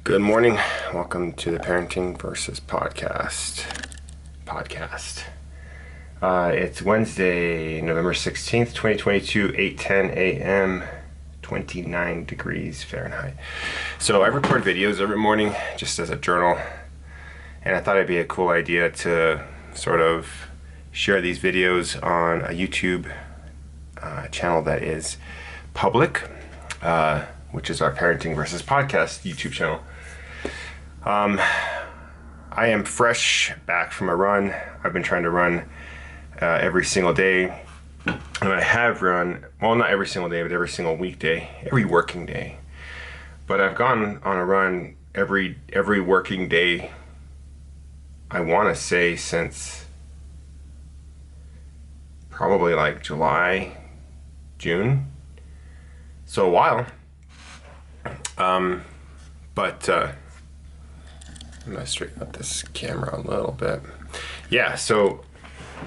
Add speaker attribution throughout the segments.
Speaker 1: Good morning. Welcome to the Parenting Versus Podcast. It's Wednesday, November 16th, 2022, 8:10 a.m., 29 degrees Fahrenheit. So I record videos every morning just as a journal, and I thought it'd be a cool idea to sort of share these videos on a YouTube channel that is public, which is our Parenting Versus Podcast YouTube channel. I am fresh back from a run. I've been trying to run every single day, and I have run, well, not every single day, but every single weekday, every working day. But I've gone on a run every working day, I want to say, since probably like July, June. So a while. I'm gonna straighten up this camera a little bit. Yeah, so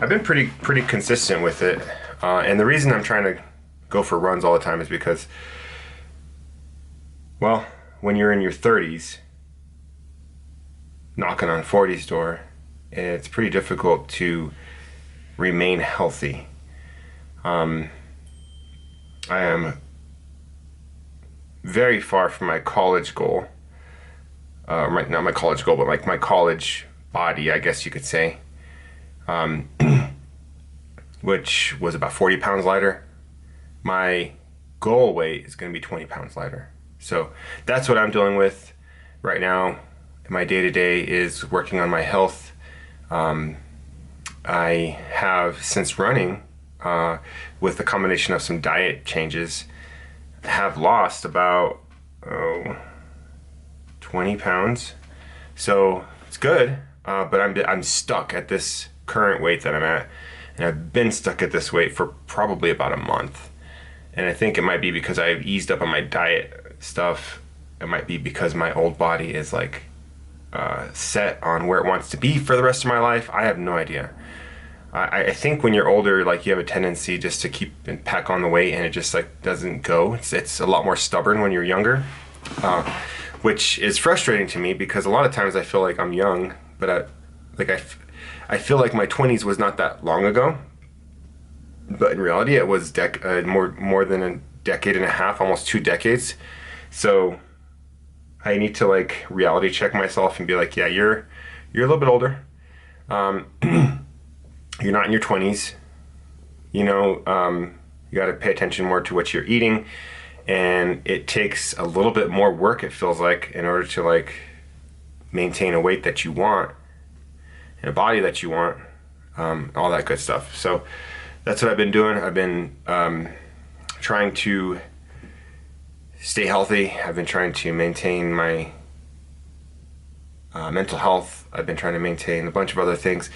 Speaker 1: I've been pretty consistent with it, and the reason I'm trying to go for runs all the time is because, well, when you're in your 30s, knocking on 40's door, it's pretty difficult to remain healthy. I am very far from my college goal. Not my college goal, but like my college body, I guess you could say, which was about 40 pounds lighter. My goal weight is going to be 20 pounds lighter. So that's what I'm dealing with right now. My day-to-day is working on my health. I have, since running, with the combination of some diet changes, have lost about 20 pounds. So it's good, but I'm stuck at this current weight that I'm at, and I've been stuck at this weight for probably about a month. And I think it might be because I've eased up on my diet stuff. It might be because my old body is like set on where it wants to be for the rest of my life. I have no idea. I think when you're older, like, you have a tendency just to keep and pack on the weight, and it just like doesn't go. It's a lot more stubborn when you're younger, which is frustrating to me because a lot of times I feel like I'm young, but I feel like my 20s was not that long ago. But in reality, it was more than a decade and a half, almost 2 decades. So I need to like reality check myself and be like, yeah, you're a little bit older. You're not in your 20s. You know, you got to pay attention more to what you're eating, and it takes a little bit more work, it feels like, in order to like maintain a weight that you want and a body that you want, all that good stuff. So that's what I've been doing. I've been trying to stay healthy. I've been trying to maintain my mental health. I've been trying to maintain a bunch of other things,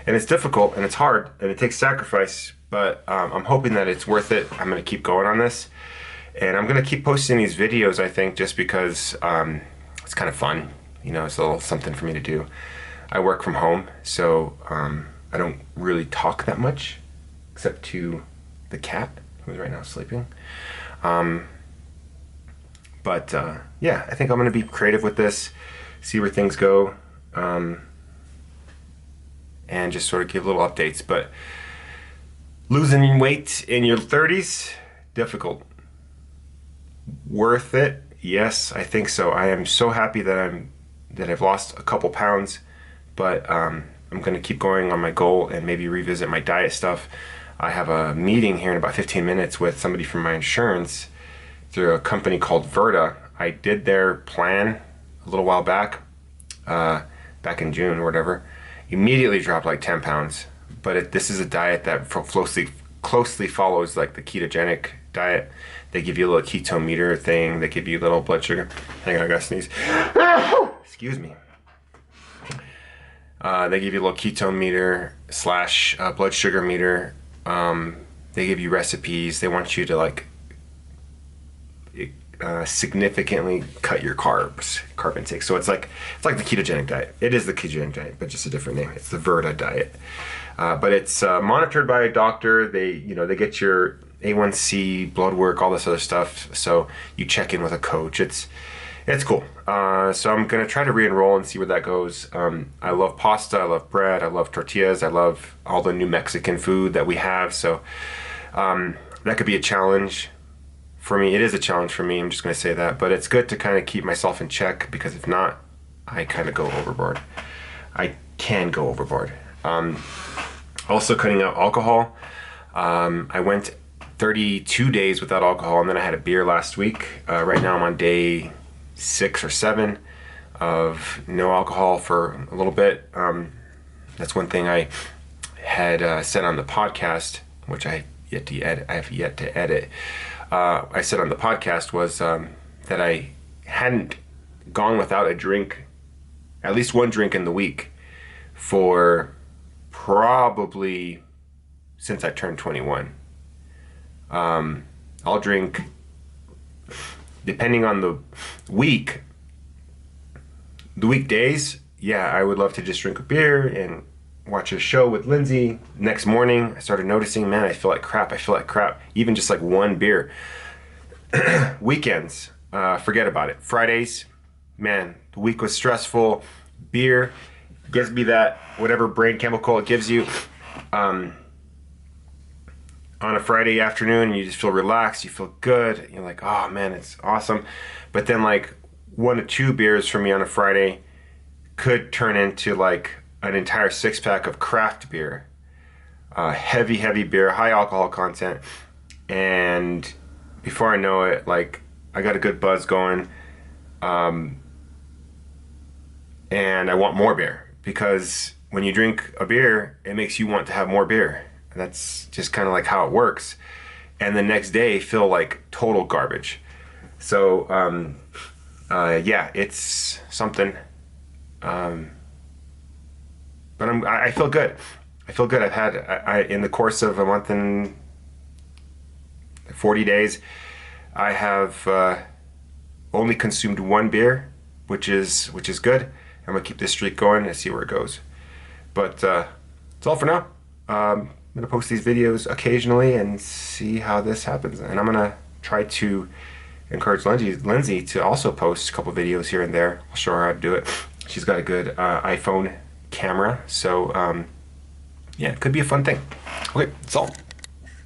Speaker 1: and it's difficult and it's hard and it takes sacrifice, but I'm hoping that it's worth it. I'm going to keep going on this, and I'm going to keep posting these videos, I think, just because it's kind of fun. You know, it's a little something for me to do. I work from home, so I don't really talk that much, except to the cat, who's right now sleeping. Yeah, I think I'm going to be creative with this, see where things go, and just sort of give little updates. But losing weight in your 30s, difficult. Worth it? Yes, I think so. I am so happy that I've lost a couple pounds, but I'm going to keep going on my goal and maybe revisit my diet stuff. I have a meeting here in about 15 minutes with somebody from my insurance through a company called Virta. I did their plan a little while back in June or whatever. Immediately dropped like 10 pounds. But this is a diet that closely follows like the ketogenic diet. They give you a little ketone meter thing. They give you a little blood sugar. Hang on, I gotta sneeze. Excuse me. They give you a little ketone meter / blood sugar meter. They give you recipes. They want you to like significantly cut your carb intake. So it's like the ketogenic diet. It is the ketogenic diet, but just a different name. It's the Virta diet. But it's monitored by a doctor. They get your A1C, blood work, all this other stuff. So you check in with a coach. It's cool. So I'm gonna try to re-enroll and see where that goes. I love pasta, I love bread, I love tortillas, I love all the New Mexican food that we have. So that could be a challenge for me. It is a challenge for me. I'm just gonna say that, but it's good to kind of keep myself in check because if not, I kind of go overboard. I can go overboard. Also, cutting out alcohol. I went 32 days without alcohol, and then I had a beer last week. Right now, I'm on day 6 or 7 of no alcohol for a little bit. That's one thing I had said on the podcast, which I have yet to edit. I said on the podcast was that I hadn't gone without a drink, at least one drink in the week, for probably since I turned 21. I'll drink, depending on the week, the weekdays, yeah, I would love to just drink a beer and watch a show with Lindsay. Next morning, I started noticing, man, I feel like crap. I feel like crap. Even just like one beer. Weekends, forget about it. Fridays, man, the week was stressful. Beer gives me that whatever brain chemical it gives you. On a Friday afternoon, you just feel relaxed, you feel good, you're like, oh man, it's awesome. But then like 1 to 2 beers for me on a Friday could turn into like an entire 6-pack of craft beer. Heavy beer, high alcohol content. And before I know it, like I got a good buzz going. And I want more beer because when you drink a beer, it makes you want to have more beer. That's just kind of like how it works. And the next day feel like total garbage. So, yeah, it's something. But I feel good. I feel good. I've had, in the course of a month and 40 days, I have only consumed 1 beer, which is good. I'm gonna keep this streak going and see where it goes. But that's all for now. I'm gonna post these videos occasionally and see how this happens. And I'm gonna try to encourage Lindsay to also post a couple videos here and there. I'll show her how to do it. She's got a good iPhone camera, so yeah, it could be a fun thing. Okay, that's all.